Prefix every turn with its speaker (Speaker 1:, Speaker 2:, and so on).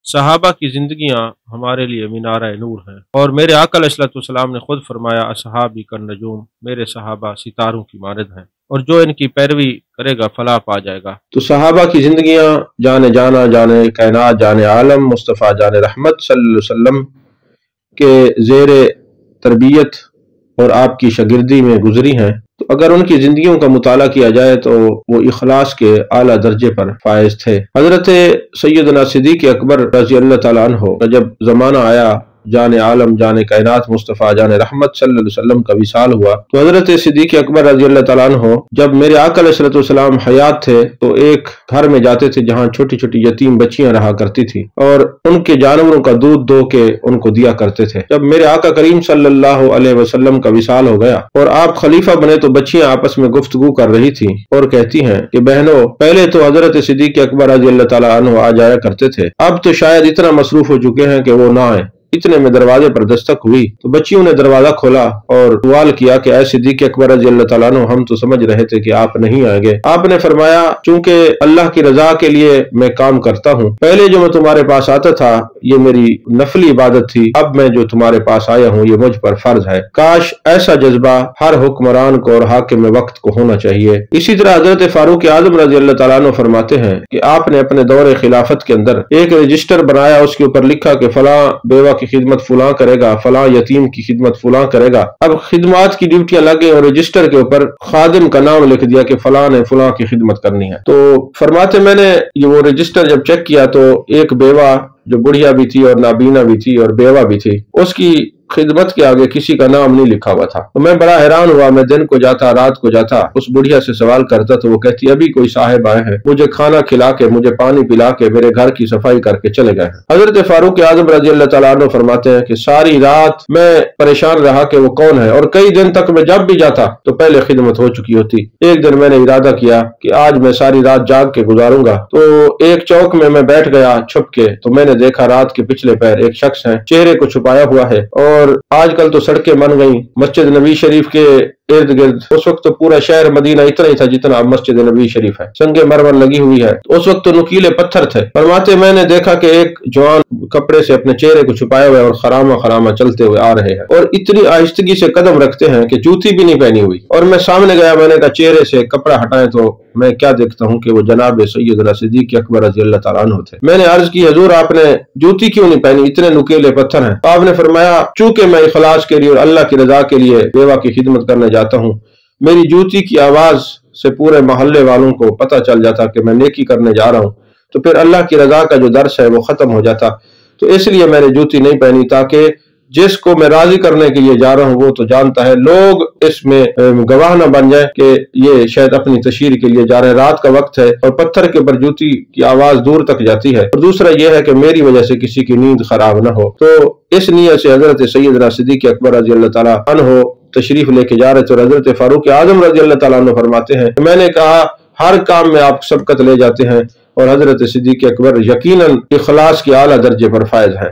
Speaker 1: सहाबा की जिंदगियां हमारे लिए मीनार नूर हैं, और मेरे आका अलैहिस्सलाम ने खुद फरमाया, असहाबी कन नजूम, मेरे सहाबा सितारों की मानद हैं, और जो इनकी पैरवी करेगा फलाह पा जाएगा। तो सहाबा की जिंदगियां जाने जाना, जाने कायनात, जाने आलम, मुस्तफ़ा जाने रहमत सल्लल्लाहु अलैहि वसल्लम के ज़ेरे तरबियत और आपकी शागिर्दी में गुजरी हैं। तो अगर उनकी जिंदगियों का मुताला किया जाए तो वो इखलास के आला दर्जे पर फायज थे। हजरत सैयदना सिद्दीक़ अकबर रज़ी अल्लाह तआला अन्हु जब जमाना आया जाने आलम, जाने कायनात, मुस्तफ़ा जाने रहमत सल्लल्लाहु अलैहि वसल्लम का विसाल हुआ, तो हजरत सिद्दीक़ अकबर रज़ी अल्लाह तआला अन्हु जब मेरे आका अलैहिस्सलाम हयात थे तो एक घर में जाते थे जहाँ छोटी छोटी यतीम बच्चियां रहा करती थी, और उनके जानवरों का दूध दो के उनको दिया करते थे। जब मेरे आका करीम सल्लल्लाहु अलैहि वसल्लम का विसाल हो गया और आप खलीफा बने तो बच्चियां आपस में गुफ्तगू कर रही थी और कहती हैं कि बहनों, पहले तो हजरत सिद्दीक़ अकबर रज़ी अल्लाह तआला अन्हु आ जाया करते थे, अब तो शायद इतना मसरूफ हो चुके हैं कि वो ना आए। इतने में दरवाजे पर दस्तक हुई तो बच्चियों ने दरवाजा खोला और सवाल किया कि ऐ सिद्दीक़ अकबर रज़ी अल्लाह तआला अन्हु, हम तो समझ रहे थे कि आप नहीं आएंगे। आपने फरमाया, चूंकि अल्लाह की रजा के लिए मैं काम करता हूँ, पहले जो मैं तुम्हारे पास आता था ये मेरी नफली इबादत थी, अब मैं जो तुम्हारे पास आया हूँ ये मुझ पर फर्ज है। काश ऐसा जज्बा हर हुक्मरान को और हाकिम वक्त को होना चाहिए। इसी तरह हजरत फारूक आज़म रज़ी अल्लाह तआला अन्हु फरमाते हैं कि आपने अपने दौरे खिलाफत के अंदर एक रजिस्टर बनाया, उसके ऊपर लिखा कि फलां बेवा की खिदमत फलां करेगा, फलां यतीम की खिदमत फलां करेगा। अब खिदमत की ड्यूटियां लगे और रजिस्टर के ऊपर खादिम का नाम लिख दिया कि फलां ने फलां की खिदमत करनी है। तो फरमाते मैंने ये वो रजिस्टर जब चेक किया तो एक बेवा जो बुढ़िया भी थी और नाबीना भी थी और बेवा भी थी, उसकी खिदमत के आगे किसी का नाम नहीं लिखा हुआ था। तो मैं बड़ा हैरान हुआ। मैं दिन को जाता, रात को जाता, उस बुढ़िया से सवाल करता तो वो कहती, अभी कोई साहिब आए हैं, मुझे खाना खिला के, मुझे पानी पिला के, मेरे घर की सफाई करके चले गए हैं। हजरत फारूक आज़म रज़ी अल्लाह तआला अन्हु फरमाते हैं कि सारी रात मैं परेशान रहा कि वो कौन है, और कई दिन तक मैं जब भी जाता तो पहले खिदमत हो चुकी होती। एक दिन मैंने इरादा किया कि आज मैं सारी रात जाग के गुजारूंगा, तो एक चौक में मैं बैठ गया छुप के। तो मैंने देखा रात के पिछले पैर एक शख्स है, चेहरे को छुपाया हुआ है, और आजकल तो सड़कें बन गई मस्जिद नबी शरीफ के इर्द गिर्द। उस वक्त तो पूरा शहर मदीना इतना ही था जितना अब मस्जिद नबी शरीफ है, संगे मरमर लगी हुई है। तो उस वक्त तो नुकीले पत्थर थे। फरमाते मैंने देखा कि एक जवान कपड़े से अपने चेहरे को छुपाए हुए और खरामा खरामा चलते हुए आ रहे हैं, और इतनी आहिस्तगी से कदम रखते हैं कि जूती भी नहीं पहनी हुई। और मैं सामने गया, मैंने कहा चेहरे से कपड़ा हटाएं तो मैं क्या देखता हूँ कि वो जनाब सैयदना सिद्दीक़ अकबर रज़ी अल्लाह तआला अन्हु थे। मैंने अर्ज की, हुजूर आपने जूती क्यों नहीं पहनी, इतने नुकीले पत्थर हैं। तो आपने फरमाया, चूंकि मैं इखलास के लिए और अल्लाह की रजा के लिए बेवा की खिदमत करने जाता हूँ, मेरी जूती की आवाज से पूरे मोहल्ले वालों को पता चल जाता कि मैं नेकी करने जा रहा हूँ, तो फिर अल्लाह की रजा का जो दर्स है वो खत्म हो जाता। तो इसलिए मैंने जूती नहीं पहनी, ताकि जिसको मैं राजी करने के लिए जा रहा हूँ वो तो जानता है, लोग इसमें गवाह न बन जाए कि ये शायद अपनी तशहीर के लिए जा रहे हैं। रात का वक्त है और पत्थर के ऊपर जूती की आवाज दूर तक जाती है, और दूसरा यह है कि मेरी वजह से किसी की नींद खराब न हो। तो इस नियत से हजरत सैयदना सिद्दीक़ अकबर रज़ी अल्लाह तआला अन्हु तशरीफ लेके जा रहे थे। और हजरत फारूक आज़म रज़ी अल्लाह तआला अन्हु फरमाते हैं, मैंने कहा हर काम में आप सबकत ले जाते हैं, और हजरत सिद्दीक़ अकबर यकीनन इखलास के आला दर्जे पर फायज है।